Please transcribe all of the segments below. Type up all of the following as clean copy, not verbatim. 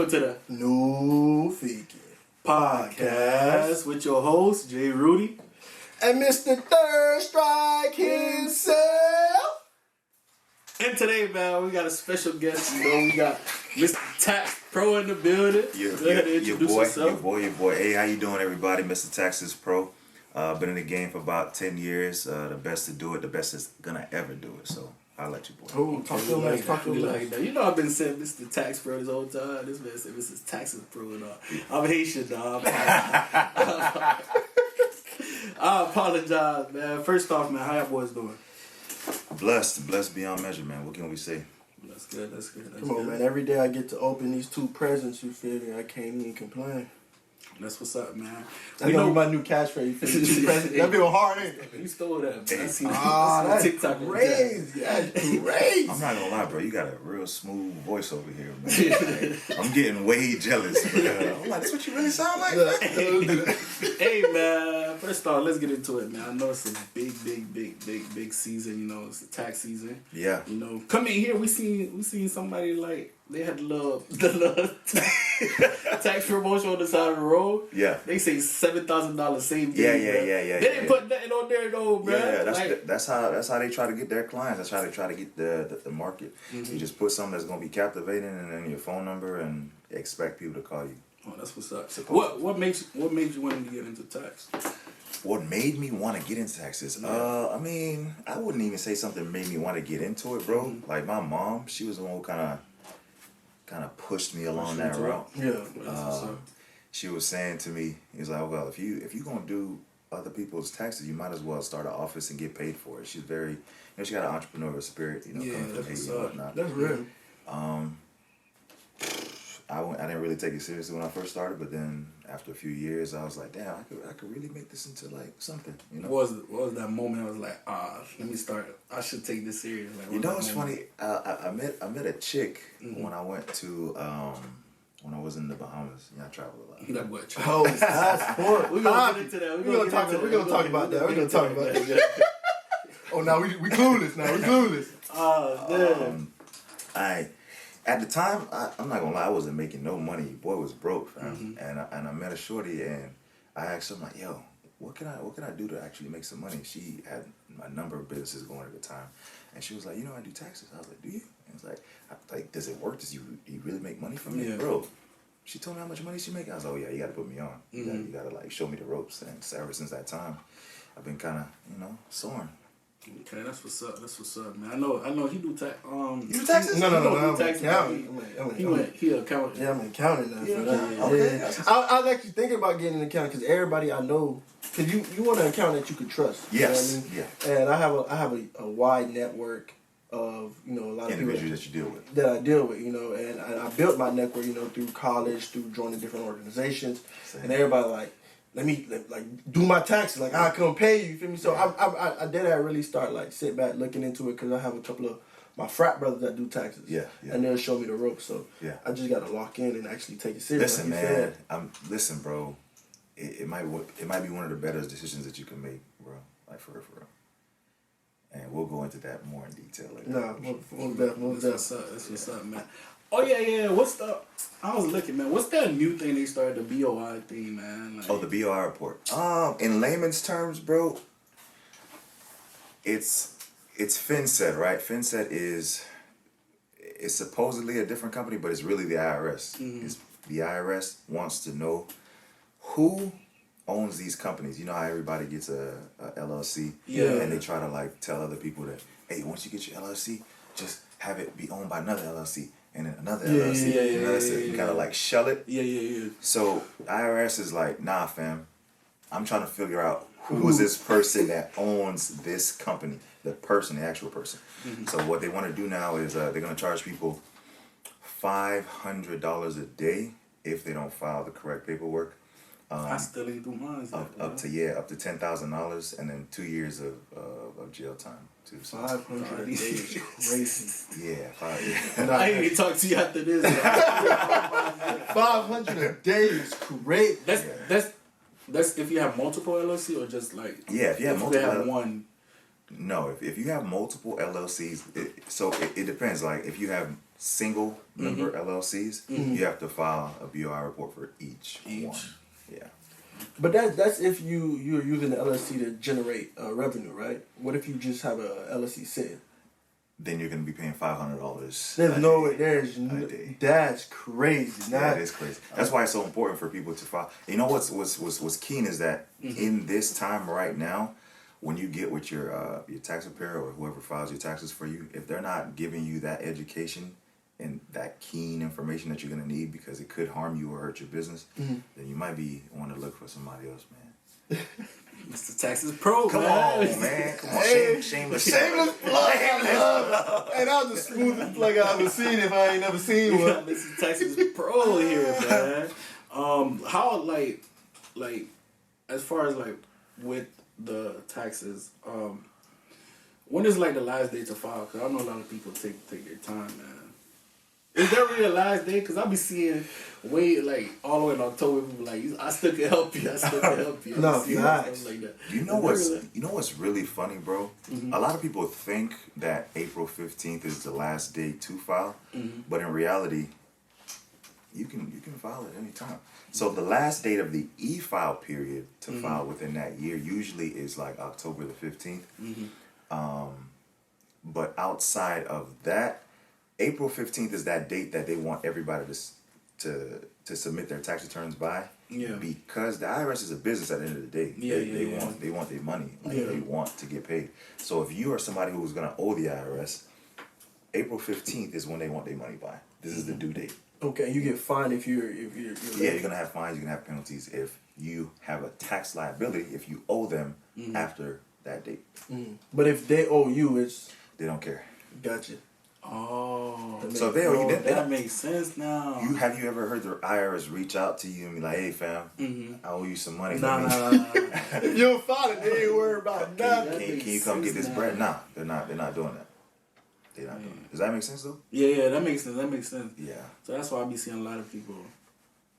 Welcome to the NOOFakinopodcast with your host, Jay Rudy. And Mr. Third Strike himself. And today, man, we got a special guest. You know, we got Mr. TaxesPro in the building. Your boy. Hey, how you doing, everybody? Mr. TaxesPro. Been in the game for about 10 years. The best to do it, the best is gonna ever do it. So I'll let you, boy. Oh, talk to that. You know, I've been saying Mr. TaxesPro this whole time. This man said Mr. TaxesPro and all. I'm Haitian, dog. I apologize, man. First off, man, how y'all boys doing? Blessed beyond measure, man. What can we say? That's good. Come on, man. Every day I get to open these two presents, you feel me? I can't even complain. That's what's up, man. That's gonna be my new catchphrase. You feel me? Two presents. That be hard, ain't it? You stole that, man. I seen that's TikTok crazy. That's crazy. I'm not gonna lie, bro. You got a real smooth voice over here, man. Like, I'm getting way jealous. I'm like, that's what you really sound like? Hey, man. First off, let's get into it, man. I know it's a big season. You know, it's the tax season. Yeah. You know, coming here, we seen somebody like they had the little tax promotion on the side of the road. Yeah. They say $7,000 same day. Yeah. They didn't put nothing on there though, bro. Yeah, that's how they try to get their clients. That's how they try to get the market. Mm-hmm. You just put something that's gonna be captivating, and then your phone number, and expect people to call you. Oh, that's what's up. What made you want to get into tax? What made me want to get into taxes? Yeah. I mean, I wouldn't even say something made me want to get into it, bro. Mm-hmm. Like my mom, she was the one who kind of pushed me along that route. Yeah. She was saying to me, he's like, well, if you gonna do other people's taxes, you might as well start an office and get paid for it. She's very, you know, she got an entrepreneurial spirit, you know, coming from Haiti and whatnot. That's real. I didn't really take it seriously when I first started, but then after a few years, I was like, damn, I could really make this into like something, you know. What was that moment? I was like, let me start. I should take this serious. Like, you know, it's funny. I met a chick when I went to when I was in the Bahamas. Yeah, I travel a lot. That what? Oh, passport. We're gonna get into that. We're gonna talk about that. Oh, now we clueless. We clueless. At the time, I'm not gonna lie, I wasn't making no money. Boy was broke, fam. Mm-hmm. And I met a shorty, and I asked her, I'm like, yo, what can I do to actually make some money? She had a number of businesses going at the time, and she was like, you know, I do taxes. I was like, do you? And it's like, does it work? Do you really make money from it, bro? She told me how much money she make. I was like, oh yeah, you got to put me on. Mm-hmm. You got to like show me the ropes. And ever since that time, I've been kind of soaring. Okay, that's what's up, man. I know he do tax. You do taxes? No. I'm accountant. He accountant. Yeah, I'm an accountant now. Okay. Yeah. I was actually thinking about getting an accountant because everybody I know, because you want an accountant that you can trust. Yes. You know what I mean? Yeah. And I have a wide network of, you know, a lot of Individuals people that you deal with. that I deal with, you know, and I built my network, you know, through college, through joining different organizations, and everybody like, let me do my taxes, like I can pay you feel me? So I did really start like sit back looking into it because I have a couple of my frat brothers that do taxes, and they'll show me the ropes. So I just got to lock in and actually take it serious. Listen, man, listen, bro. It might be one of the better decisions that you can make, bro. Like for real. And we'll go into that more in detail later. No, most That's what's up, man. Oh yeah. I was looking, man. What's that new thing they started, the BOI thing, man? Like, the BOI report. In layman's terms, bro, it's FinCET, right? FinCET is supposedly a different company, but it's really the IRS. Mm-hmm. The IRS wants to know who owns these companies. You know how everybody gets a LLC, and they try to like tell other people that, hey, once you get your LLC, just have it be owned by another LLC. And then another LLC, you gotta like shell it. Yeah. So IRS is like, nah, fam. I'm trying to figure out who is this person that owns this company, the actual person. Mm-hmm. So what they want to do now is they're gonna charge people $500 a day if they don't file the correct paperwork. I still ain't do mine. Up to $10,000 and then 2 years of jail time too. So 500 a day is crazy. Yeah, 5 years. I ain't even talk to you after this. 500 a day is crazy. That's if you have multiple LLC or just like if you have multiple. Have one. No, if you have multiple LLCs, it depends. Like if you have single member LLCs, you have to file a BOI report for each one. Yeah. But that's if you're using the LLC to generate revenue, right? What if you just have a LLC sitting? Then you're going to be paying $500. There's no way. That's crazy. That is crazy. That's why it's so important for people to file. You know what's keen is that in this time right now, when you get with your tax preparer or whoever files your taxes for you, if they're not giving you that education and that keen information that you're going to need because it could harm you or hurt your business, then you might be want to look for somebody else, man. Mr. TaxesPro, Come on, man. Come on, shameless plug. Hey, that was the smoothest plug I've ever seen if I ain't never seen one. Mr. TaxesPro here, man. How like as far as like with the taxes, when is like the last day to file? Because I know a lot of people take their time, man. Is there really a last day? Because I'll be seeing like all the way in October, people like, I still can help you. No, facts. Like that. You know what's really funny, bro? A lot of people think that April 15th is the last day to file, but in reality, you can file at any time. So the last date of the e-file period to file within that year usually is like October the 15th. But outside of that, April 15th is that date that they want everybody to submit their tax returns by. Yeah. Because the IRS is a business at the end of the day. They want their money. They want to get paid. So if you are somebody who's gonna owe the IRS, April 15th is when they want their money by. This is the due date. Okay, you get fined if you're yeah, you're gonna have fines, you're gonna have penalties if you have a tax liability if you owe them after that date. But if they owe you, they don't care. Gotcha. Oh, so if they owe you, that makes sense now. Have you ever heard the IRS reach out to you and be like, "Hey, fam, I owe you some money." Nah. If you don't file it, they ain't worried about nothing. Can you come get this bread? Nah, they're not doing that. They're not doing it. Does that make sense though? Yeah, that makes sense. Yeah. So that's why I be seeing a lot of people.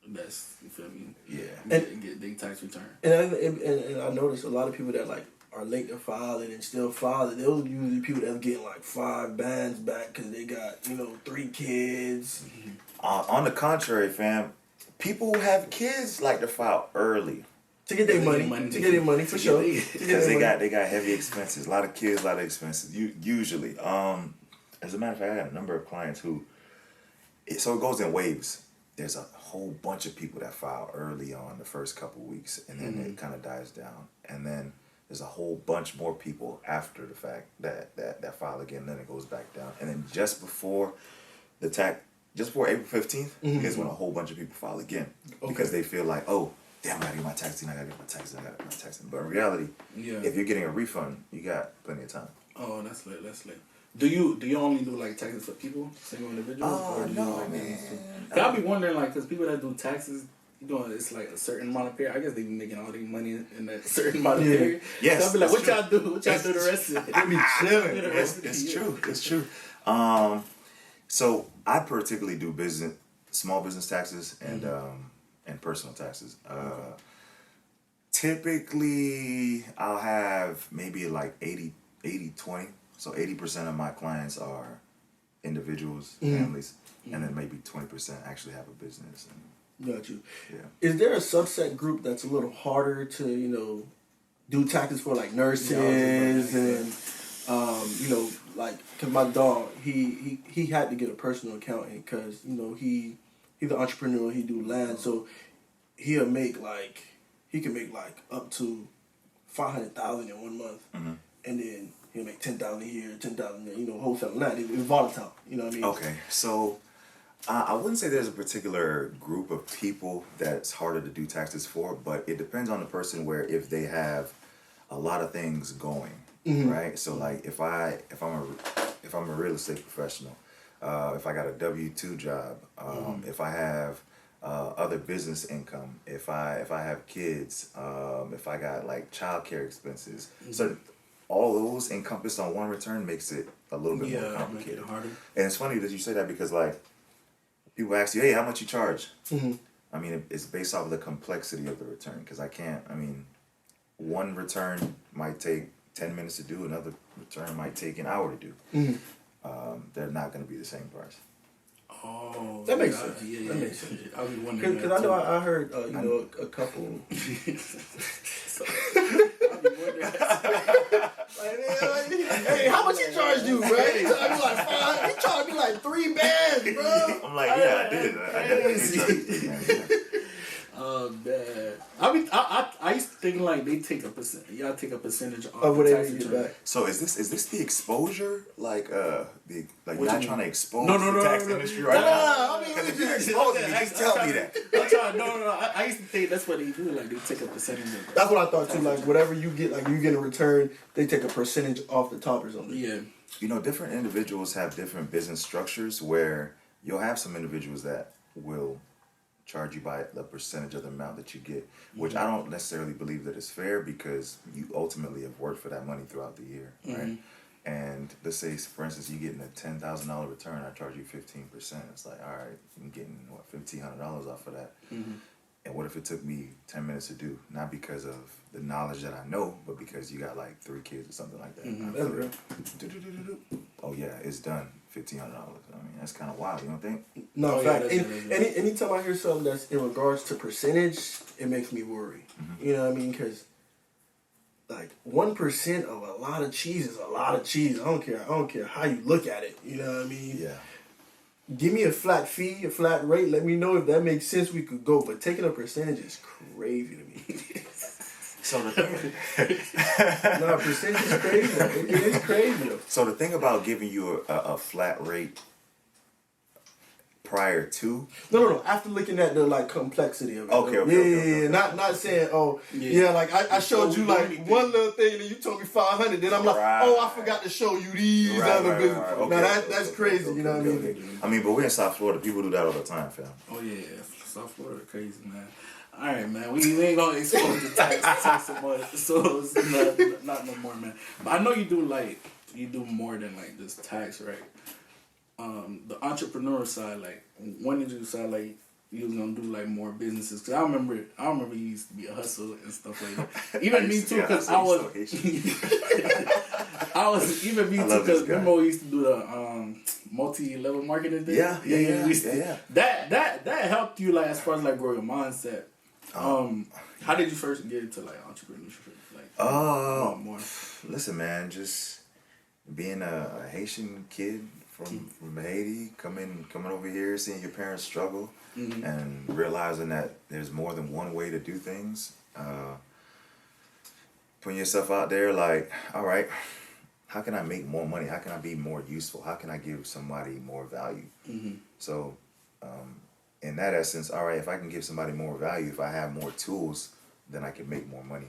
That's, you feel me? Yeah. Get their tax return. And I noticed a lot of people that like are late to filing and still filing. Those are usually people that's getting like 5 bands back because they got 3 kids. On the contrary, fam, people who have kids like to file early to get their money. To get their money for sure. Because they got heavy expenses. A lot of kids, a lot of expenses. Usually, as a matter of fact, I got a number of clients who. So it goes in waves. There's a whole bunch of people that file early on the first couple weeks, and then it kind of dies down, and then there's a whole bunch more people after the fact that file again, then it goes back down. And then just before April 15th is when a whole bunch of people file again. Okay. Because they feel like, oh, damn, I gotta get my tax in, But in reality, if you're getting a refund, you got plenty of time. Oh, that's lit. Do you only do like taxes for people, single individuals? Oh, no, man. I'll be wondering, like, because people that do taxes, it's like a certain amount of period. I guess they be making all their money in that certain amount of period. Yes. So I'll be like, what y'all do? What y'all do the rest of it? They be chilling. It's true. So I particularly do small business taxes and personal taxes. Typically, I'll have maybe like 80-20. So 80% of my clients are individuals, families, and then maybe 20% actually have a business. Got you. Yeah. Is there a subset group that's a little harder to, do taxes for, like nurses and, like, cause my dog, he had to get a personal accountant because, he's an entrepreneur, he do land, so he can make up to $500,000 in 1 month, and then he'll make $10,000 a year, $10,000, wholesale land. It's volatile. You know what I mean? Okay, so I wouldn't say there's a particular group of people that's harder to do taxes for, but it depends on the person. Where if they have a lot of things going, right? So like if I'm a real estate professional, if I got a W-2 job, if I have other business income, if I have kids, if I got like childcare expenses, so all those encompassed on one return makes it a little bit more complicated. Make it harder. And it's funny that you say that because like people ask you, hey, how much you charge? I mean, it's based off of the complexity of the return because one return might take 10 minutes to do, another return might take an hour to do. They're not going to be the same price. Oh, That makes yeah, sense. Yeah, That makes sense. I'll be wondering. Because I know I heard a couple. So, I'll be wondering. Hey, how much he charged you, bro? He charged me like 5. He charged me like 3 bands, bro. I'm like, yeah, I did. I definitely charged you, man. Oh man, I used to think like they take a percent. Y'all take a percentage off Of the whatever tax you get return. back. So is this the exposure? Like What you're you not mean? trying to expose No, the tax no. industry right now? I mean, Because if you're exposing me, just tell me that. I'm trying. No. I used to think that's what they do. Like they take a percentage of it. that's what I thought too. Like whatever you get, like you get a return, they take a percentage off the top or something. Yeah. You know, different individuals have different business structures where you'll have some individuals that will charge you by the percentage of the amount that you get, which I don't necessarily believe that is fair because you ultimately have worked for that money throughout the year, right? And let's say, for instance, you're getting a $10,000 return, I charge you 15%. It's like, all right, I'm getting what, $1,500 off of that. And what if it took me 10 minutes to do? Not because of the knowledge that I know, but because you got like 3 kids or something like that. That's real. Oh yeah, it's done. $1,500. I mean, that's kind of wild. You don't think? No, Oh, in yeah, fact, that's anytime I hear something that's in regards to percentage, it makes me worry. You know what I mean? Because like 1% of a lot of cheese is a lot of cheese. I don't care how you look at it. You know what I mean? Yeah. Give me a flat fee, a flat rate. Let me know if that makes sense. We could go, but taking a percentage is crazy to me. So the thing, No, percentage is crazy. It is crazy. so the thing about giving you a flat rate prior to, No. After looking at the like complexity of it. Okay. Yeah. Not saying, like I showed you like one little thing and you told me 500. Then I'm like, I forgot to show you these other business. Okay, Now that's crazy. You know what I mean? Okay. I mean, but we're in South Florida. People do that all the time, fam. Oh yeah, South Florida crazy, man. All right, man. We ain't gonna expose the tax so much, so it's not no more, man. But I know you do more than like just tax, right? The entrepreneurial side, like when did you decide like you was gonna do like more businesses? Cause I remember you used to be a hustler and stuff like that. Even me too, cause I was even me too, cause remember we used to do the multi-level marketing thing. Yeah. That helped you like as far as like grow your mindset. How did you first get into like entrepreneurship? Like more. Listen, man, just being a Haitian kid from Haiti, coming over here, seeing your parents struggle, and realizing that there's more than one way to do things. Putting yourself out there, like, all right, how can I make more money? How can I be more useful? How can I give somebody more value? So, in that essence, all right, if I can give somebody more value, if I have more tools, then I can make more money.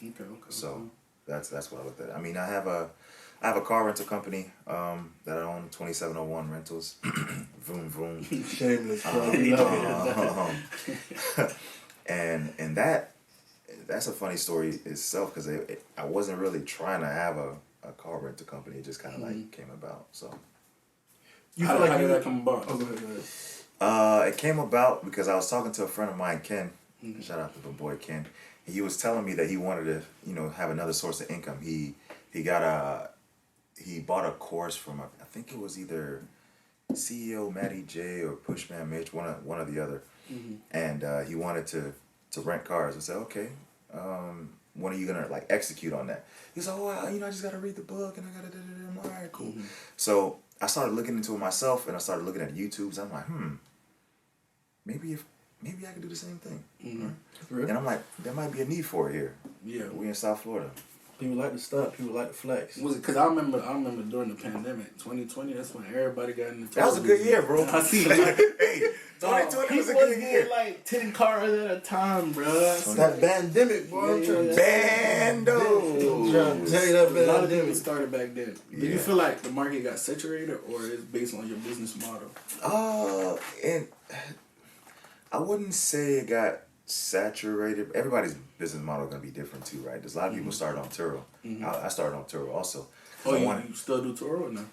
Okay. So that's what I looked at. I mean, I have a car rental company that I own, 2701 Rentals. Vroom vroom. Shameless. And that's a funny story itself because I wasn't really trying to have a car rental company. It just kind of like came about. So How did that come about? Oh, go ahead. it came about because I was talking to a friend of mine, Ken. Shout out to the boy Ken. He was telling me that he wanted to, have another source of income. He bought a course from I think it was either CEO Matty J or Pushman Mitch, one or the other, and he wanted to rent cars. I said, okay, when are you gonna like execute on that? He's like, I just gotta read the book and I gotta. I'm like, all right, cool. So I started looking into it myself and I started looking at YouTubes. I'm like, maybe I could do the same thing. Really? And I'm like, there might be a need for it here. Yeah. We in South Florida. People like to stunt. People like to flex. Was it because I remember during the pandemic, 2020. That's when everybody got in the. That was a good year, bro. I see. Hey, 2020 was a good year. Like 10 cars at a time, bro. That pandemic, boy. I'm trying to Bando. tell you that A lot of people pandemic. started back then. Do you feel like the market got saturated, or is it based on your business model? And I wouldn't say it got saturated. Everybody's business model is gonna be different too, right? There's a lot of people started on Turo. I started on Turo also. Oh, you still do Turo or no?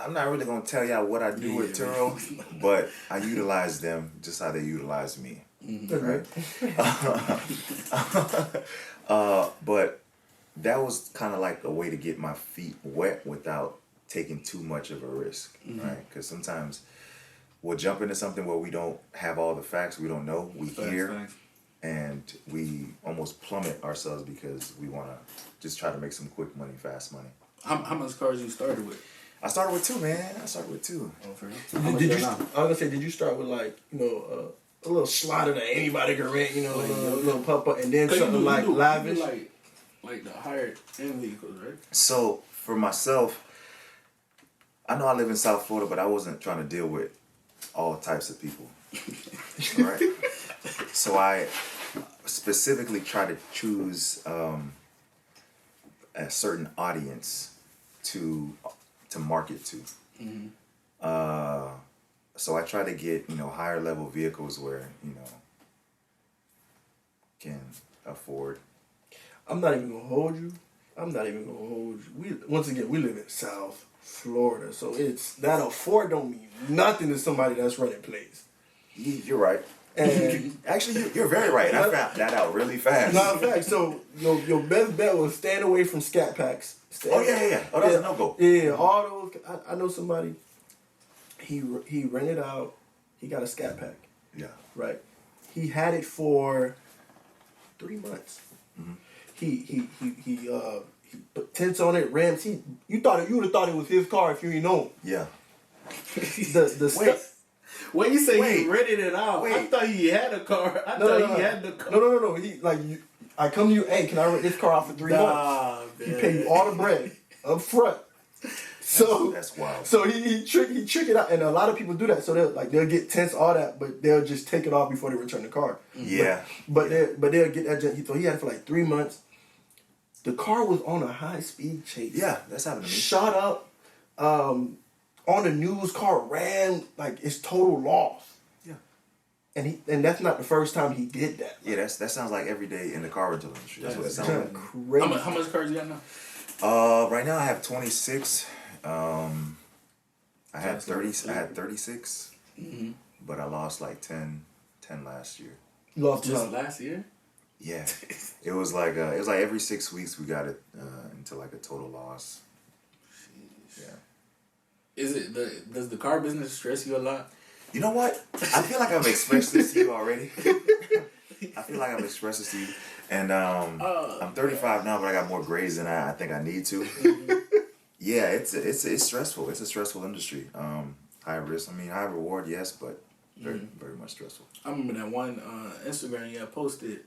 I'm not really gonna tell y'all what I do with Turo, but I utilize them just how they utilize me, right? But that was kind of like a way to get my feet wet without taking too much of a risk, right? Because sometimes we'll jump into something where we don't have all the facts, we don't know, we hear, and we almost plummet ourselves because we want to just try to make some quick money, fast money. How much cars you started with? I started with 2, man. I started with 2. Oh, fair enough. I How much was you got gonna now? say, did you start with like, you know, a little slider that anybody can rent, you know, like a little pump up, and then 'Cause something like lavish? like the higher end vehicles, right? So for myself, I know I live in South Florida, but I wasn't trying to deal with all types of people. Right? So I specifically try to choose a certain audience to market to. So I try to get, you know, higher level vehicles where, you know, can afford. I'm not even gonna hold you. We live in South Florida, so it's that afford don't mean nothing to somebody that's running plays. You're right. And Actually, you're very right. I found that out really fast. matter of fact, so your best bet was staying away from scat packs. Oh yeah. Oh, that's a no-go. Yeah, all those. I know somebody. He rented out. He got a scat pack. Yeah. Right. He had it for 3 months. Mm-hmm. He put tents on it, rims. You would have thought it was his car if you didn't know him. Yeah. The stuff. When you say Wait. he rented it out, I Wait. thought he had a car. I thought he had the car. No. He I come to you. Hey, can I rent this car out for 3 months? Man. He pay you all the bread up front. So That's wild. So he trick it out, and a lot of people do that. So they'll get tents, all that, but they'll just take it off before they return the car. Yeah. But they'll get that. So he had it for like 3 months. The car was on a high speed chase. Yeah, that's happened to me. Shot up. On the news, car ran like it's total loss. Yeah. And that's not the first time he did that. Yeah, that sounds like every day in the car rental industry. That's what it sounds like. Crazy. How much cars you got now? Right now I have 26. I had 30. I had 36, but I lost like 10 last year. You lost Just just last year? Yeah, it was like every 6 weeks we got it into like a total loss. Yeah. Does the car business stress you a lot? You know what? I feel like I've expressed this to you already. I feel like I've expressed this to you, and I'm 35 now, but I got more grades than I think I need to. Yeah, it's stressful. It's a stressful industry. High risk. I mean, high reward, yes, but very much stressful. I remember that one Instagram you had posted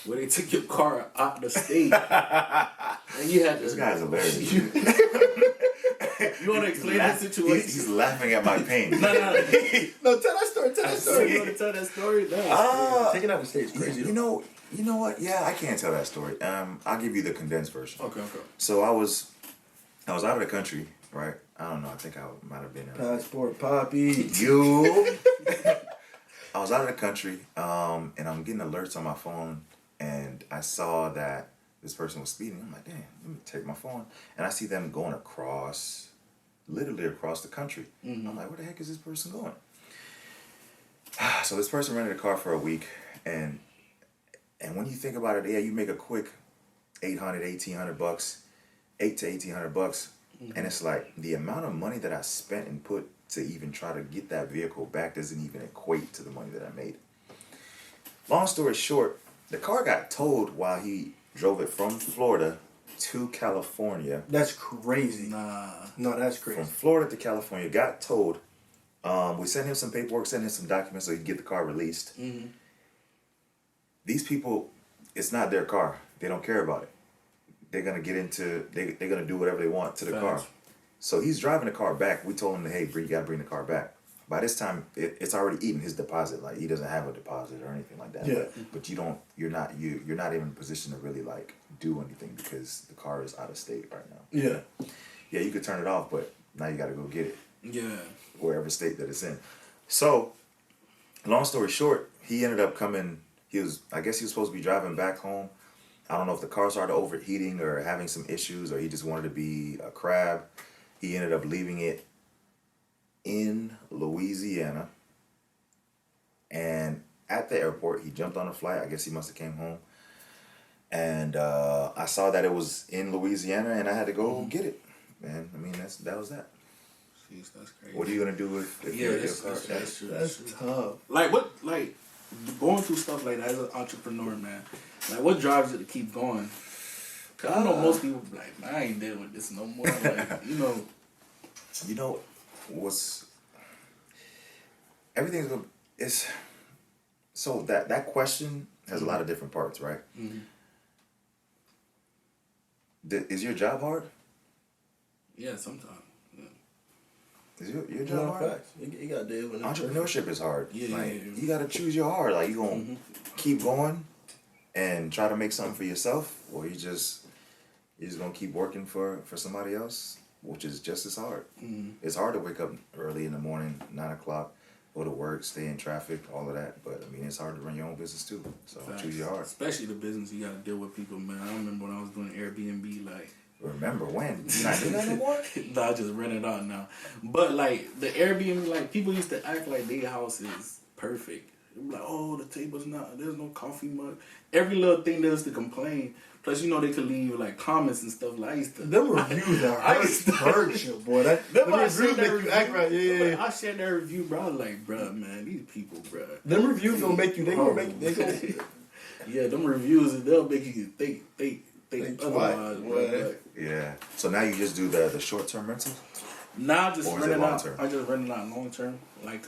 where they took your car out the state, and you had This guy's hilarious. You want to explain that situation? He's laughing at my pain. No. no. Tell that story. Tell that You story. want to tell that story? No. Taking out the stage crazy. You know what? Yeah, I can't tell that story. I'll give you the condensed version. Okay. So I was out of the country, right? I don't know. I think I might have been. Passport Poppy. I was out of the country, and I'm getting alerts on my phone, and I saw that this person was speeding. I'm like, damn, let me take my phone, and I see them going literally across the country. I'm like, where the heck is this person going? So this person rented a car for a week, and when you think about it, yeah, you make a quick $1,800 bucks, $800 to $1,800, and it's like the amount of money that I spent and put to even try to get that vehicle back doesn't even equate to the money that I made. Long story short, the car got towed while he drove it from Florida to California. That's crazy. Nah. No, that's crazy. From Florida to California, got towed. We sent him some paperwork, sent him some documents so he could get the car released. These people, it's not their car. They don't care about it. They're gonna they're gonna do whatever they want to the car. So he's driving the car back. We told him, hey, you gotta bring the car back. By this time, it's already eaten his deposit. Like he doesn't have a deposit or anything like that. Yeah. But you're not even in a position to really like do anything because the car is out of state right now. Yeah. Yeah, you could turn it off, but now you gotta go get it. Yeah. Wherever state that it's in. So, long story short, he ended up coming. I guess he was supposed to be driving back home. I don't know if the car started overheating or having some issues, or he just wanted to be a crab. He ended up leaving it in Louisiana. And at the airport, he jumped on a flight. I guess he must have came home. And I saw that it was in Louisiana, and I had to go get it. man, I mean that was that. Jeez, that's crazy. What are you gonna do if Yeah, you're that's true. That's tough. Like what, like going through stuff like that as an entrepreneur, man. Like what drives you to keep going? Cause I know most people be like, man, I ain't dealing with this no more. Like, You know what's everything's gonna it's so that question has a lot of different parts, right? Mm-hmm. Is your job hard? Yeah, sometimes. Yeah. Is your job hard? Facts. You gotta deal with it. Entrepreneurship is hard. Yeah, like, yeah. you gotta choose your hard. Like, you gonna keep going and try to make something for yourself, or you're just gonna keep working for somebody else, which is just as hard. It's hard to wake up early in the morning, 9 o'clock, go to work, stay in traffic, all of that. But I mean, it's hard to run your own business too. So Facts. choose your hard. Especially the business, you gotta deal with people, man. I remember when I was doing Airbnb, like. Remember when? You not doing that no more? No, I just rent it out now. But like the Airbnb, like people used to act like their house is perfect. They be like, oh, the table's not, there's no coffee mug. Every little thing there is to complain. Plus, they could leave like comments and stuff. Like I used to. Them reviews are hurt you, boy. Them reviews make you act right. Yeah. I shared that review, bro. I was like, bro, man, these people, bro. Them reviews gonna make you. They gonna make. They gonna. Yeah, them reviews, they'll make you think otherwise, bro. Yeah. So now you just do the short-term rental? Nah, I just Or is it renting out. long-term? I just renting out long term, like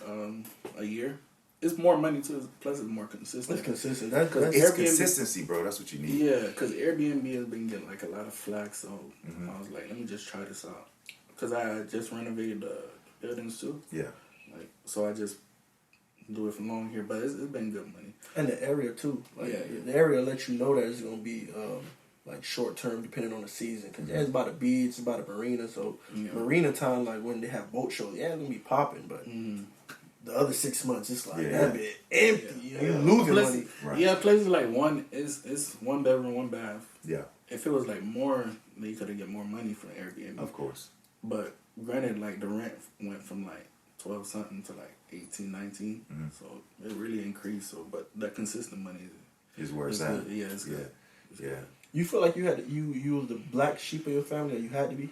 a year. It's more money too. Plus, it's more consistent. It's consistent. That's It's Airbnb, consistency, bro. That's what you need. Yeah, because Airbnb has been getting like a lot of flack, so I was like, let me just try this out. Because I just renovated the buildings too. Yeah. Like, so I just do it for long here, but it's been good money. And the area too. Like Yeah. the area lets you know that it's gonna be like short term depending on the season. Because it's by the beach, it's by the marina. So marina time, like when they have boat shows, it's gonna be popping. But the other 6 months, it's like that bit empty. Yeah. You losing Plus, money. Right. Yeah, places like it's 1 bedroom, 1 bath. Yeah. If it was like more, then you could have get more money from Airbnb. Of course. But granted, like the rent went from like 12 something to like 18, 19. So it really increased. So, but that consistent money Is where it's is at. good. Yeah, it's good. Yeah. You feel like you had you was the black sheep of your family, or you had to be?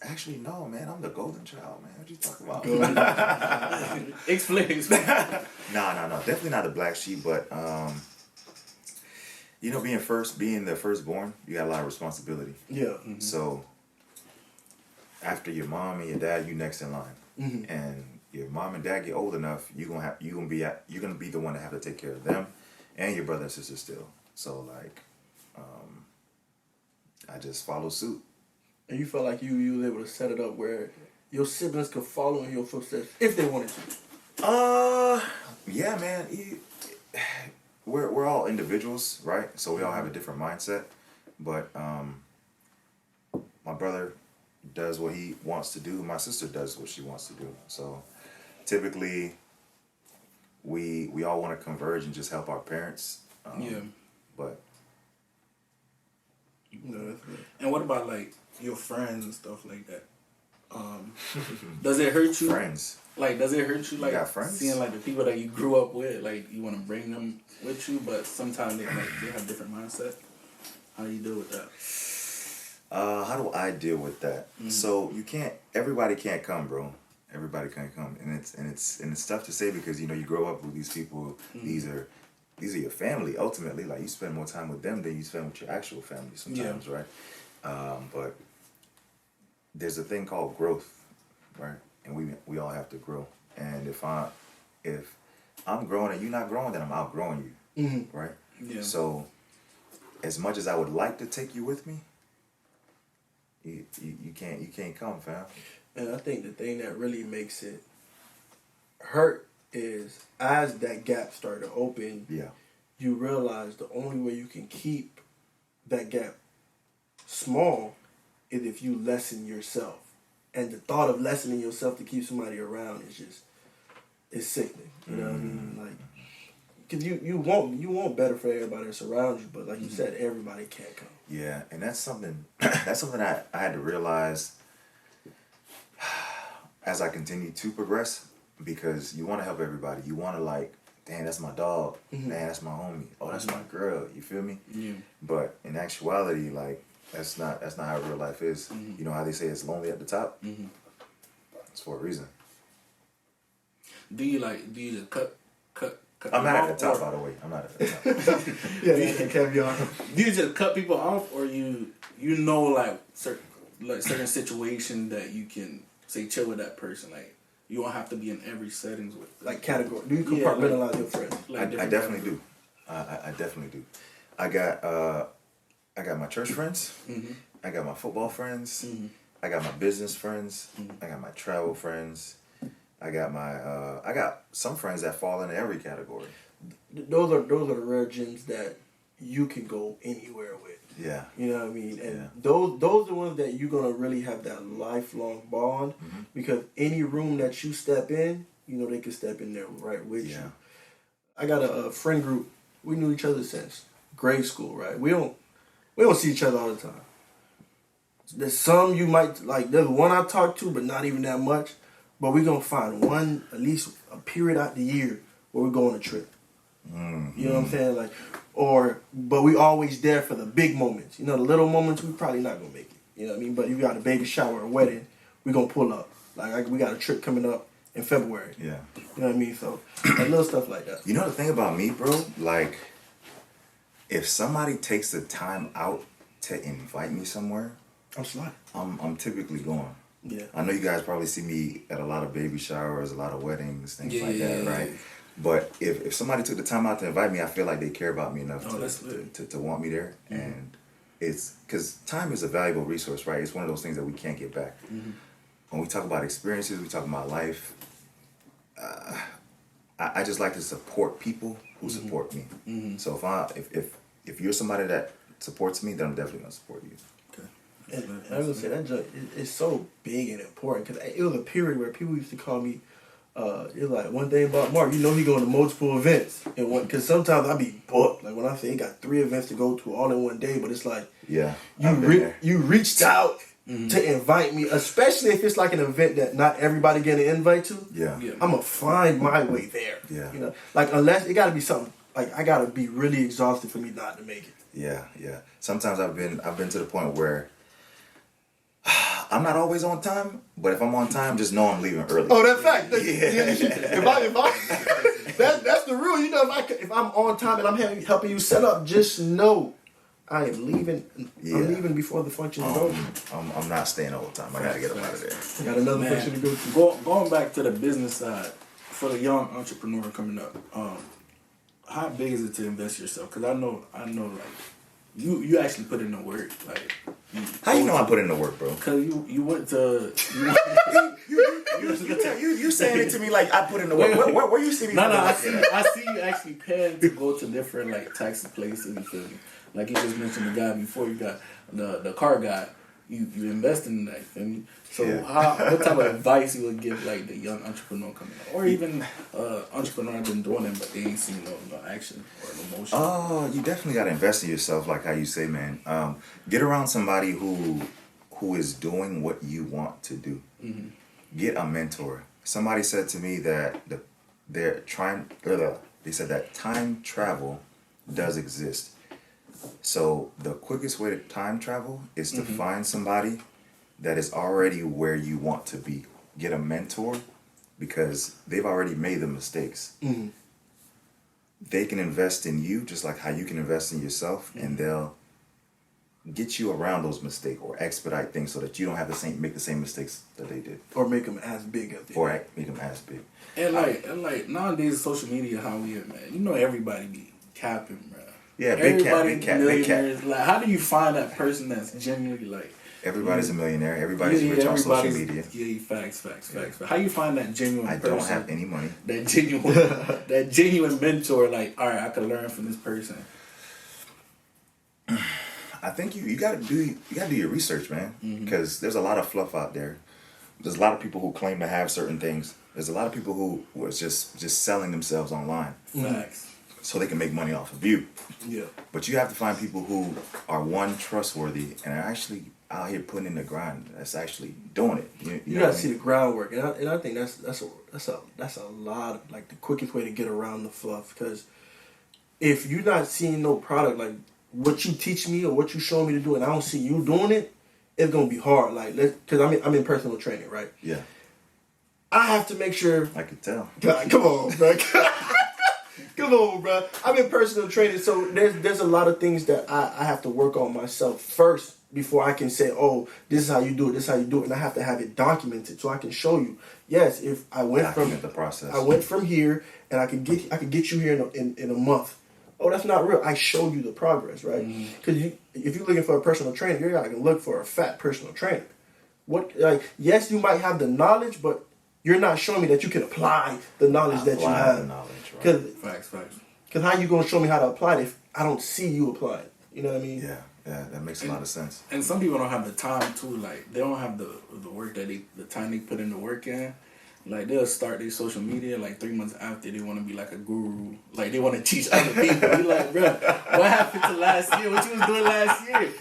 Actually, no, man. I'm the golden child, man. What you talking about? Explain. No. Definitely not the black sheep, but being the firstborn, you got a lot of responsibility. Yeah. So after your mom and your dad, you next in line. And your mom and dad get old enough, you're gonna be the one to have to take care of them and your brother and sister still. So like, I just follow suit. And you felt like you was able to set it up where your siblings could follow in your footsteps if they wanted to. Yeah, man. We're all individuals, right? So we all have a different mindset. But my brother does what he wants to do. My sister does what she wants to do. So typically, we all want to converge and just help our parents. But No, that's good. And what about like your friends and stuff like that? Does it hurt you? friends. Like, does it hurt you? Like, got friends? seeing like the people that you grew up with, like you want to bring them with you, but sometimes they have different mindset. How do you deal with that? How do I deal with that? So everybody can't come, bro. Everybody can't come, and it's tough to say because you grow up with these people. These are your family ultimately. Like you spend more time with them than you spend with your actual family sometimes, right? But there's a thing called growth, right? And we all have to grow. And if I'm growing and you're not growing, then I'm outgrowing you, right? Yeah. So as much as I would like to take you with me, you can't come, fam. And I think the thing that really makes it hurt is as that gap started to open, you realize the only way you can keep that gap small is if you lessen yourself. And the thought of lessening yourself to keep somebody around is sickening. You know what I mean? Like, cause you want better for everybody that's around you, but like you said, everybody can't come. Yeah, and that's something I had to realize as I continue to progress, because you want to help everybody. You want to like, damn, that's my dog. Man, that's my homie. Oh, that's my girl. You feel me? Yeah. But in actuality, like, That's not how real life is. You know how they say it's lonely at the top? It's for a reason. Do you just cut I'm not at the top, or by the way. I'm not at the top. Yeah, caviar. do you just cut people off, or you know like certain situations that you can say chill with that person? Like you don't have to be in every settings with them. Like category. Do you compartmentalize your friends? Like I definitely do. I definitely do. I got my church friends. I got my football friends. I got my business friends. I got my travel friends. I got some friends that fall into every category. Those are the rare gems that you can go anywhere with. Yeah. You know what I mean? And those are the ones that you're gonna really have that lifelong bond, because any room that you step in, you know they can step in there right with you. I got a friend group. We knew each other since grade school, right? We don't see each other all the time. There's some you might like. There's one I talk to, but not even that much. But we're gonna find one, at least a period out the year where we go on a trip. You know what I'm saying? Like, but we always there for the big moments. You know, the little moments we probably not gonna make it. You know what I mean? But you got a baby shower, a wedding, we gonna pull up. Like we got a trip coming up in February. Yeah. You know what I mean? So like little stuff like that. You know the thing about me, bro? Like, if somebody takes the time out to invite me somewhere, I'm sliding. I'm typically going. Yeah. I know you guys probably see me at a lot of baby showers, a lot of weddings, things like that, right? Yeah. But if somebody took the time out to invite me, I feel like they care about me enough to want me there. And it's because time is a valuable resource, right? It's one of those things that we can't get back. When we talk about experiences, we talk about life. I just like to support people who support me. So if you're somebody that supports me, then I'm definitely gonna support you. And I was gonna say that joint is so big and important, because it was a period where people used to call me. It's like one thing about Mark, you know he going to multiple events, and because sometimes I be booked. Like when I say he got 3 events to go to all in one day, but it's like you reached out to invite me, especially if it's like an event that not everybody getting an invite to. Yeah. I'm gonna find my way there. Yeah. You know, like unless it got to be something like I gotta be really exhausted for me not to make it. Yeah. Sometimes I've been to the point where I'm not always on time, but if I'm on time, just know I'm leaving early. Oh, that's fact. That's the rule. You know, if I'm on time and I'm helping you set up, just know I am leaving. Yeah. I'm leaving before the function is over. I'm not staying all the time. I gotta get up out of there. I got another function to go to. Going back to the business side, for the young entrepreneur coming up, how big is it to invest yourself? Because I know, like you actually put in the work, like. How you know I put in the work, bro? Because you went to. You saying it to me like I put in the work. Where you see me? No, I see you actually paying to go to different like taxi places. You feel me? Like you just mentioned the guy before. You got the car guy. You invest in that. Feel me? So what type of advice you would give like the young entrepreneur coming up, or even entrepreneur been doing it but they ain't seen no action or no motion? Oh, you definitely got to invest in yourself, like how you say, man. Get around somebody who is doing what you want to do. Get a mentor. Somebody said to me that they said that time travel does exist. So the quickest way to time travel is to find somebody that is already where you want to be. Get a mentor, because they've already made the mistakes. They can invest in you just like how you can invest in yourself, and they'll get you around those mistakes or expedite things so that you don't have make the same mistakes that they did, or make them as big as they did. or make them as big. And like nowadays, social media, how we are, man. You know, everybody be capping, bro. Yeah, big cap. Like, how do you find that person that's genuinely like? Everybody's a millionaire. Everybody's rich on social media. Yeah, facts. But how you find that genuine person? I don't have any money. That genuine mentor. Like, all right, I can learn from this person. I think you gotta do your research, man, because there's a lot of fluff out there. There's a lot of people who claim to have certain things. There's a lot of people who are just selling themselves online. Facts. So they can make money off of you. Yeah. But you have to find people who are trustworthy and are actually out here putting in the grind. That's actually doing it. You gotta see the groundwork, and I think that's a lot of, like, the quickest way to get around the fluff. Because if you're not seeing no product, like what you teach me or what you show me to do, and I don't see you doing it, it's gonna be hard. Like, because I'm in personal training, right? Yeah. I have to make sure. I could tell. God, come on, bro. Come on, bro. I'm in personal training, so there's a lot of things that I have to work on myself first before I can say, oh, this is how you do it, this is how you do it, and I have to have it documented so I can show you. Yes, if I went Document the process. I went from here, and I could get you here in a month. Oh, that's not real. I showed you the progress, right? Because if you're looking for a personal trainer, you're not gonna look for a fat personal trainer. Yes, you might have the knowledge, but you're not showing me that you can apply the knowledge that you have. Right. Facts. Because how you gonna show me how to apply it if I don't see you apply it? You know what I mean? Yeah, that makes a lot of sense. And some people don't have the time too. Like they don't have the work the time they put in the work in. Like they'll start their social media like 3 months after they want to be like a guru. Like they want to teach other people. You're like, bro, what happened to last year? What you was doing last year?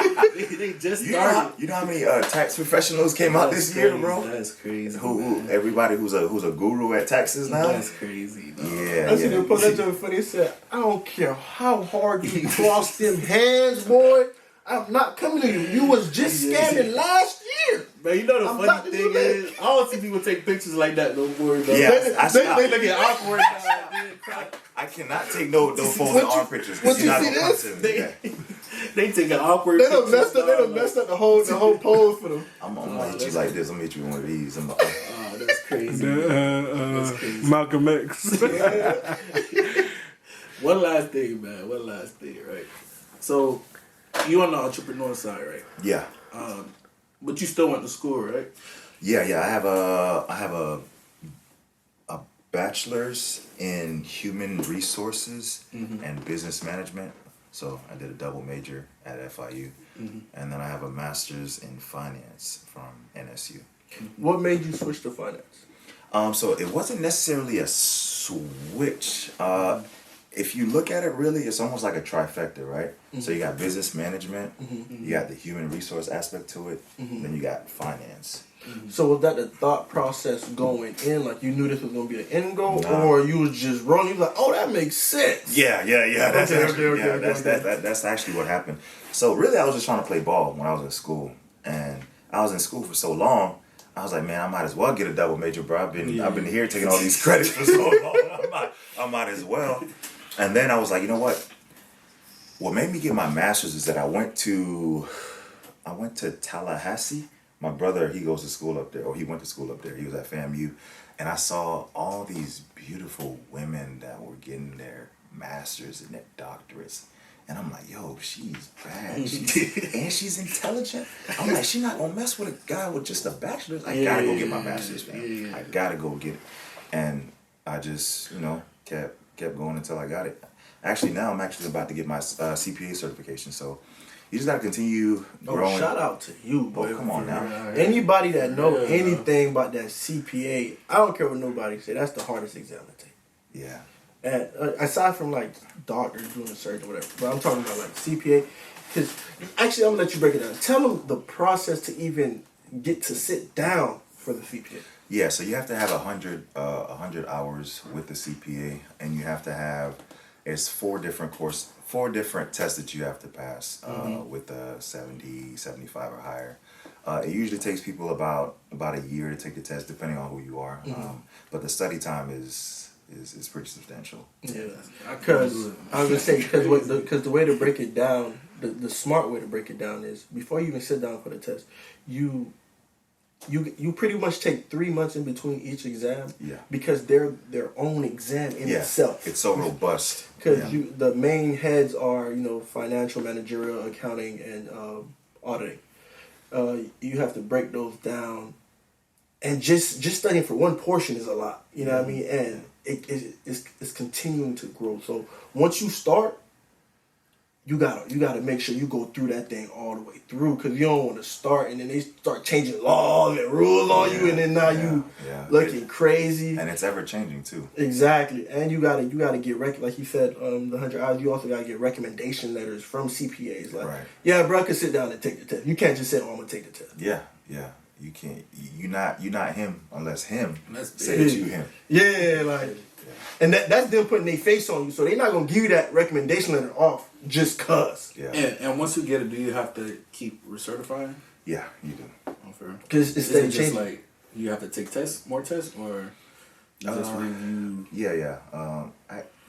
They just started. You know how many tax professionals came out this year, bro? That's crazy. Who everybody who's a guru at taxes now? That's crazy. Dog. Yeah. I see them post that joke funny. He said, I don't care how hard you cross them hands, boy. I'm not coming to you. You was just scamming last year. Man, you know the funny thing is, I don't see people take pictures like that no more. Though. Yeah, they look at awkward. I cannot take no phones and arm pictures. Once you see this, they take an awkward. They done messed up the whole pose for them. I'm gonna hit you like this. I'm gonna hit you with one of these. Oh, that's crazy. That's crazy. Malcolm X. One last thing, man. Right? So, you on the entrepreneur side, right? Yeah. But you still went to school, right? Yeah. I have a bachelor's in human resources and business management. So I did a double major at FIU, and then I have a master's in finance from NSU. What made you switch to finance? So it wasn't necessarily a switch. If you look at it, really, it's almost like a trifecta, right? So you got business management, you got the human resource aspect to it, then you got finance. So was that the thought process going in? Like you knew this was going to be an end goal, or you was just rolling? You was like, oh, that makes sense. Yeah. That's actually what happened. So really, I was just trying to play ball when I was in school, and I was in school for so long. I was like, man, I might as well get a double major, bro. I've been here taking all these credits for so long. I might as well. And then I was like, you know what? What made me get my master's is that I went to Tallahassee. My brother, he goes to school up there, or he went to school up there. He was at FAMU. And I saw all these beautiful women that were getting their masters and their doctorates. And I'm like, yo, she's bad. And she's intelligent. I'm like, she not gonna mess with a guy with just a bachelor's. I gotta go get my master's, man. I gotta go get it. And I just, kept going until I got it. Actually, now I'm actually about to get my CPA certification. So you just gotta continue growing. Oh, shout out to you, boy. Oh, come on now. Anybody that know anything about that CPA, I don't care what nobody say. That's the hardest exam to take. Yeah. And aside from like doctors doing a surgery or whatever, but I'm talking about like CPA. Because actually, I'm gonna let you break it down. Tell them the process to even get to sit down for the CPA. Yeah, so you have to have 100 hours with the CPA, and you have to have four different tests that you have to pass with a 70, 75 or higher. It usually takes people about a year to take the test, depending on who you are. But the study time is pretty substantial. Yeah, because I was gonna say because the way to break it down, the smart way to break it down is before you even sit down for the test, you pretty much take 3 months in between each exam. Yeah. Because they're their own exam in itself. It's so robust. Because the main heads are financial, managerial, accounting, and auditing. You have to break those down, and just studying for one portion is a lot. You know what I mean? And it's continuing to grow. So once you start, you gotta make sure you go through that thing all the way through, because you don't want to start and then they start changing laws and rules on you, and then now you looking crazy. And it's ever changing too. Exactly, and you gotta get like you said, the 100 hours. You also gotta get recommendation letters from CPAs. Like, yeah, bro, I can sit down and take the test. You can't just say, "Oh, I'm gonna take the test." Yeah. You can't. You're not him unless him say that you him. Yeah, like And that's them putting their face on you. So they're not going to give you that recommendation letter off just cuz. Yeah. And once you get it, do you have to keep recertifying? Yeah, you do. Oh, fair. Because it's Is it they just change. like you have to take more tests, or just review? Yeah.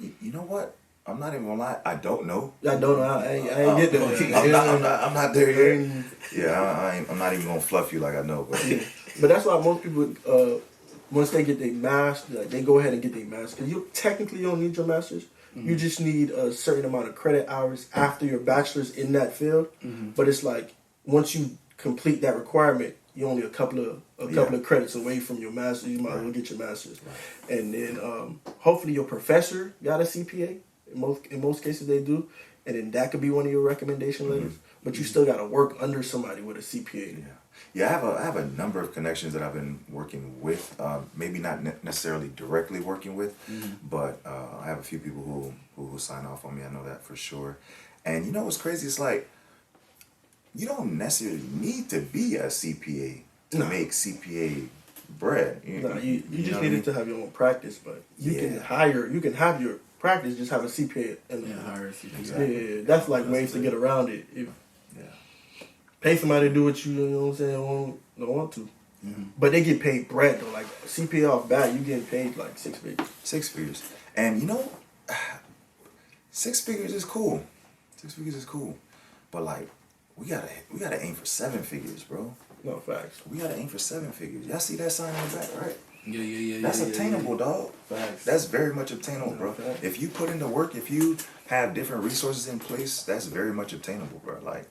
You know what? I'm not even gonna lie. I don't know. I don't know. I ain't get there. I'm not there yet. Yeah, I'm not even gonna fluff you like I know. But But that's why most people, once they get their master's, like, they go ahead and get their master's. Because you technically don't need your master's. You just need a certain amount of credit hours after your bachelor's in that field. But it's like, once you complete that requirement, you're only a couple of credits away from your master's. You might as well get your master's. Right. And then hopefully your professor got a CPA. In most cases they do. And then that could be one of your recommendation letters. But you still got to work under somebody with a CPA. Yeah, I have a number of connections that I've been working with. Maybe not necessarily directly working with, but I have a few people who sign off on me. I know that for sure. And you know what's crazy? It's like you don't necessarily need to be a CPA to make CPA bread. You just needed to have your own practice, but you can have your practice, just have a CPA. Hire a CPA. Exactly. Yeah, that's like ways to get around it. Pay somebody to do what you know what I'm saying, don't want to. But they get paid bread though. Like CPA off bat, you getting paid like 6 figures. 6 figures. And you know, 6 figures is cool. 6 figures is cool. But like we gotta aim for 7 figures, bro. No facts. We gotta aim for 7 figures. Y'all see that sign on the back, right? Yeah. That's obtainable, dog. Facts. That's very much obtainable, bro. Facts. If you put in the work, if you have different resources in place, that's very much obtainable, bro. Like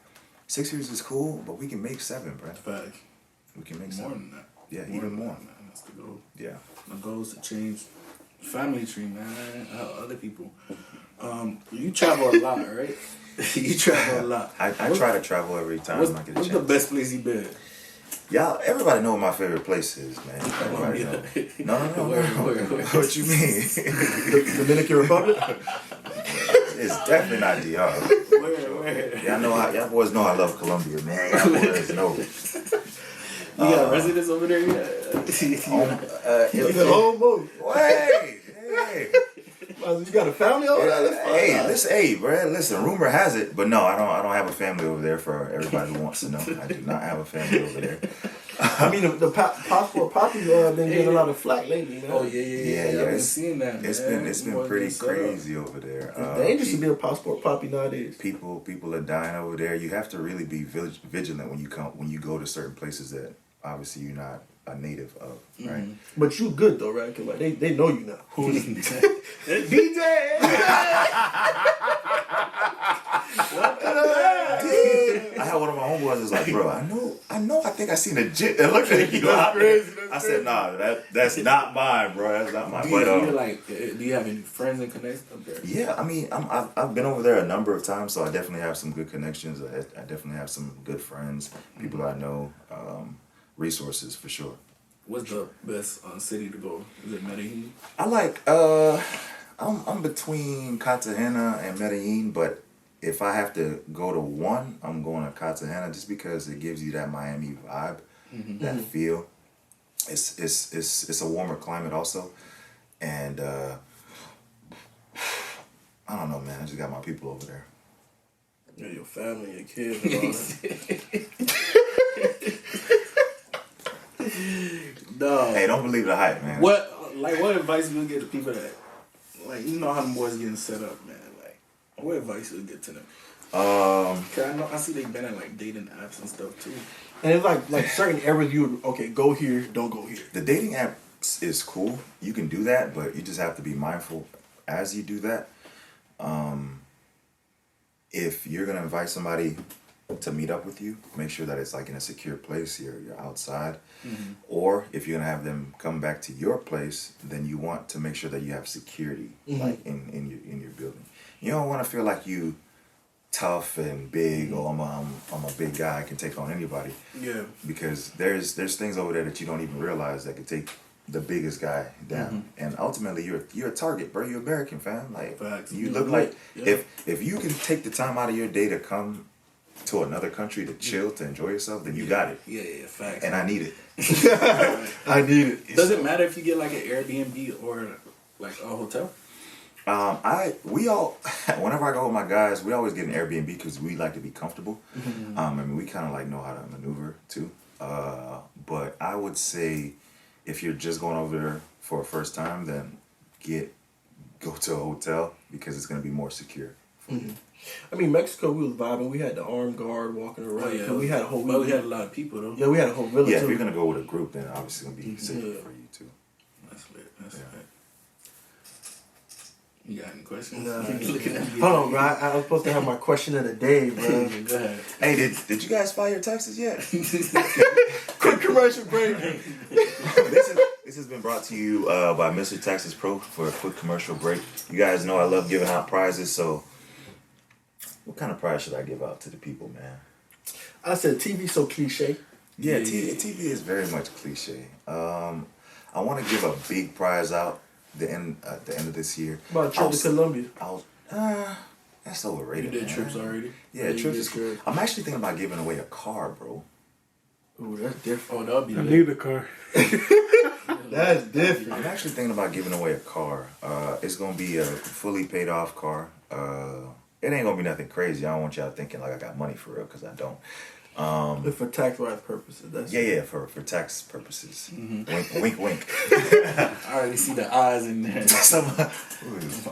6 figures is cool, but we can make 7, bro. Facts. We can make More 7. than that. Yeah, even more. Than that. That's the goal. Yeah. My goal is to change family tree, man. Other people. You travel a lot, right? You travel a lot. I try to travel every time I get a chance. What's the best place you been? Y'all, everybody know what my favorite place is, man. Everybody know. No. Where? What you mean? Dominican Republic? It's definitely not DR. Where? Y'all boys know I love Colombia, man. Y'all boys know. You got residence over there yet? The whole boat. Hey. You got a family over there? Listen, rumor has it, but no, I don't have a family over there for everybody who wants to know. I do not have a family over there. I mean, the passport poppy been getting a lot of flack lately, man. Oh yeah. I've been seeing that. It's been pretty crazy over there. It's dangerous to be a passport poppy nowadays. People are dying over there. You have to really be vigilant when you go to certain places that obviously you're not a native of, right? But you good though, right? Cause like they know you now. Who's DJ? I had one of my homeboys was like, bro, I think I seen a jit that looked like you. That's crazy. I said, nah, that's not mine, bro. That's not mine. Do you have any friends and connections up there? Yeah, I mean, I've been over there a number of times, so I definitely have some good connections. I definitely have some good friends, people I know, resources for sure. What's the best city to go? Is it Medellin? I like I'm between Cartagena and Medellin, but if I have to go to one, I'm going to Cartagena just because it gives you that Miami vibe, that feel. It's a warmer climate also, and I don't know, man. I just got my people over there. Yeah, your family, your kids, and all that. No. Hey, don't believe the hype, man. What advice would you give to people that, like, you know how the boys getting set up, man? Like, what advice would you give to them? Cause I see they been in like dating apps and stuff too. And it's like certain areas you would, go here, don't go here. The dating apps is cool. You can do that, but you just have to be mindful as you do that. If you're gonna invite somebody to meet up with you, make sure that it's like in a secure place. You're outside, or if you're gonna have them come back to your place, then you want to make sure that you have security, like in your building. You don't want to feel like you tough and big. Oh, I'm a big guy. I can take on anybody. Yeah. Because there's things over there that you don't even realize that could take the biggest guy down, and ultimately you're a target, bro. You're American, fam. Like Facts. you look like if you can take the time out of your day to come to another country to chill, to enjoy yourself, then you got it. Yeah, facts. And I need it. I need it. Does it matter if you get like an Airbnb or like a hotel? Whenever I go with my guys, we always get an Airbnb because we like to be comfortable. I mean, we kind of like know how to maneuver too. But I would say if you're just going over there for a first time, then go to a hotel because it's going to be more secure. I mean, Mexico, we was vibing. We had the armed guard walking around. Oh, yeah. We had a whole. Well, we had a lot of people though. Yeah, we had a whole village. Yeah, if too. you're gonna go with a group, then obviously it's gonna be safer for you too. That's lit. That's Yeah. lit. You got any questions? Nah. You looking at me? Hold on, bro. I was supposed to have my question of the day, bro. Go ahead. Hey, did you guys file your taxes yet? Quick commercial break. This has been brought to you by Mr. TaxesPro for a quick commercial break. You guys know I love giving out prizes, so what kind of prize should I give out to the people, man? I said TV so cliche. Yeah, TV is very much cliche. I want to give a big prize out at the end of this year. About a trip to Colombia. That's overrated. You did man. trips already? Yeah, You trips did is cool. I'm actually thinking about giving away a car, bro. Ooh, that's different. Oh, that would be I lit. need a car. That's different. I'm actually thinking about giving away a car. It's gonna be a fully paid off car. It ain't gonna be nothing crazy. I don't want y'all thinking like I got money for real, because I don't. But for tax rights purposes, that's Yeah, for tax purposes. Wink, wink. I already see the eyes in there. Some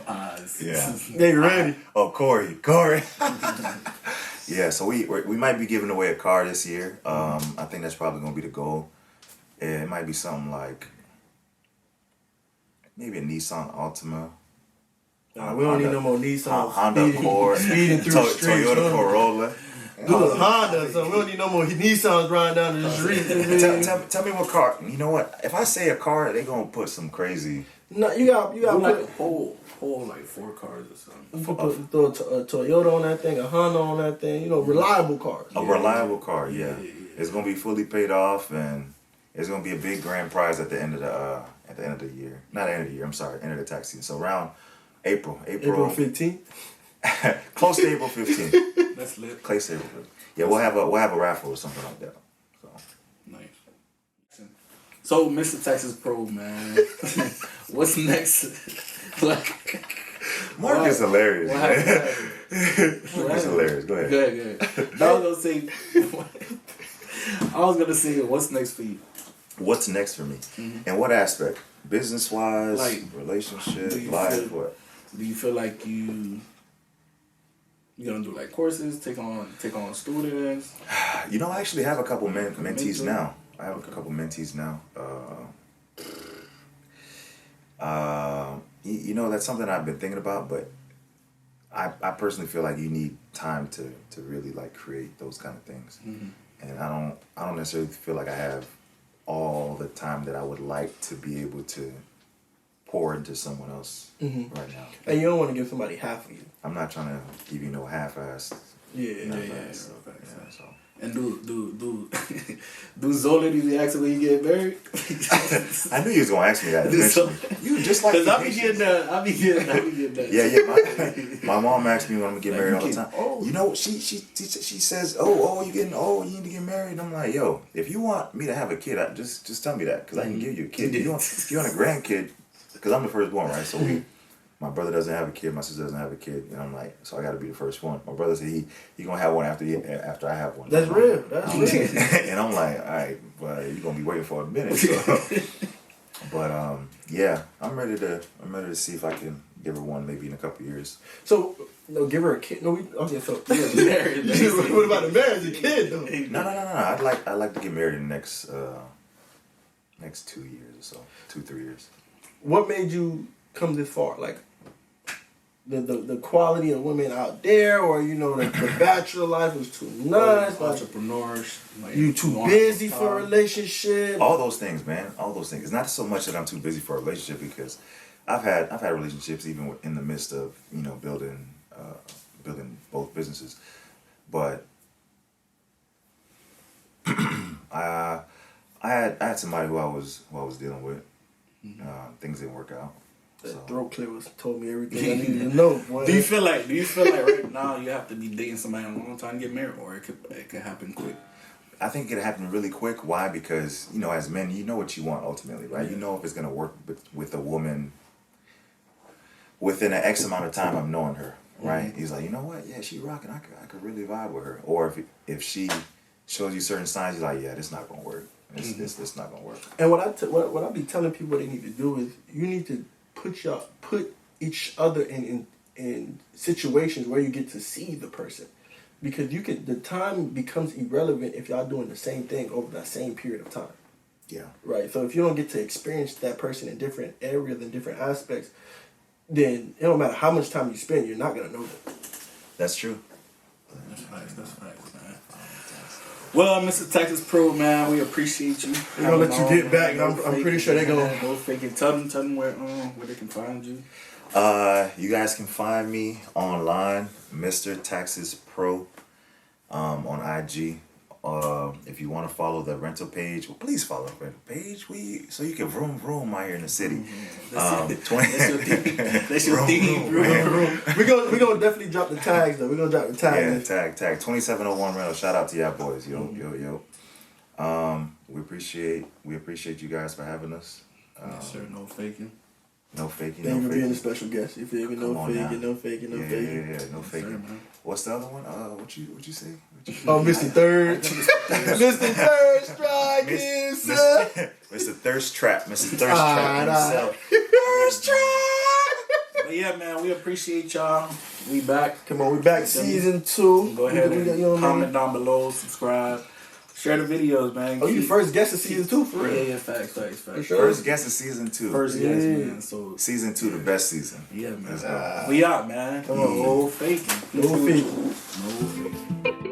Eyes. Yeah. They ready. Oh, Corey. Yeah, so we might be giving away a car this year. I think that's probably gonna be the goal. It might be something like maybe a Nissan Altima. We don't need no more Nissan. Honda Accord, speeding through the streets. Toyota Corolla. Do a Honda, so we don't need no more Nissans riding down the street. Tell me what car. You know what? If I say a car, they gonna put some crazy. No, you got Do put, like a whole like 4 cars or something. you can throw a Toyota on that thing, a Honda on that thing. You know, reliable cars. A reliable car, yeah. It's gonna be fully paid off, and it's gonna be a big grand prize at the end of the year. Not the end of the year. I'm sorry, end of the tax season. So around April 15th. close to April 15th. That's lit. Close to April 15th. Yeah, we'll have a raffle or something like that. So. Nice. So, Mr. TaxesPro, man, what's next? Like, Mark is hilarious, what man. happened? Mark is hilarious. Go ahead. Go ahead. I was gonna say, what's next for you? What's next for me? In what aspect? Business wise, Like, relationship, do you life, feel- what? Do you feel like you gonna do like courses, take on students? You know, I actually have a couple mentees mentor? now. I have a couple mentees now. You know, that's something I've been thinking about, but I personally feel like you need time to really like create those kind of things. And I don't necessarily feel like I have all the time that I would like to be able to pour into someone else right now. And you don't want to give somebody half of you. I'm not trying to give you no half-assed. Yeah. half-assed. Yeah, Yeah, so. And do Zola be asking when you get married? I knew you was gonna ask me that eventually. You just like Cause the I be getting that. I be getting that. Yeah. My mom asks me when I'm gonna get Like, married you all the get time. old. You know, she says, "Oh, you getting old? You need to get married." And I'm like, "Yo, if you want me to have a kid, just tell me that, because I can give you a kid. You want a grandkid? Because I'm the firstborn, right? So my brother doesn't have a kid, my sister doesn't have a kid, and I'm like, so I got to be the first one. My brother said he gonna have one after I have one. That's real. That's real. And I'm like, all right, but you're gonna be waiting for a minute. So. But yeah, I'm ready to see if I can give her one maybe in a couple years. So, no, give her a kid. No, okay. So, Married. what about the marriage? A kid though. No. I'd like to get married in the next 2 years or so, 2-3 years. What made you come this far? Like the quality of women out there, or the bachelor life was too nice. Like, Entrepreneurs. Like, you too busy for a relationship. All those things, man. All those things. It's not so much that I'm too busy for a relationship, because I've had relationships even in the midst of building both businesses, but I had somebody who I was dealing with. Things didn't work out. That throat clear told me everything I needed to know. Boy. Do you feel like right now you have to be dating somebody a long time to get married, or it could happen quick? I think it happened really quick. Why? Because as men, you know what you want ultimately, right? You know if it's gonna work with a woman within an X amount of time of knowing her, right? He's like, you know what? Yeah, she rocking. I could really vibe with her. Or if she shows you certain signs, you're like, yeah, this not gonna work. This not gonna work. And what I be telling people they need to do is you need to put each other in situations where you get to see the person, because the time becomes irrelevant if y'all doing the same thing over that same period of time. Yeah. Right. So if you don't get to experience that person in different areas and different aspects, then it don't matter how much time you spend, you're not gonna know them. That's true. That's facts, man. Well, Mr. TaxesPro, man, we appreciate you. We're gonna let you get back. I'm pretty sure they're gonna go faking. Tell them where they can find you. You guys can find me online, Mr. TaxesPro, on IG. If you want to follow the rental page, well, please follow the rental page. So you can vroom out here in the city. That's your theme, vroom. We're gonna definitely drop the tags though. We're gonna drop the tags. Yeah, tag 2701 rental. Shout out to y'all boys. Yo. We appreciate you guys for having us. Yes, sir. No faking. No faking. Thank you for being a special guest. You feel me? No faking. No faking. Yeah, no faking. Sir, what's the other one? What you say? Oh, Mr. Third. Mr. Third Strike himself. Mr. Thirst Trap. Mr. Thirst Trap himself. Thirst Trap. But yeah, man, we appreciate y'all. We back. Come on, we back season 2. Go ahead and comment down below, subscribe. Share the videos, man. Oh, you first guest of season 2 for real? Yeah, facts. Sure. First guest of season 2. First guest, man. So season 2, the best season. Yeah, man. We out, man. Come on, no faking. No faking.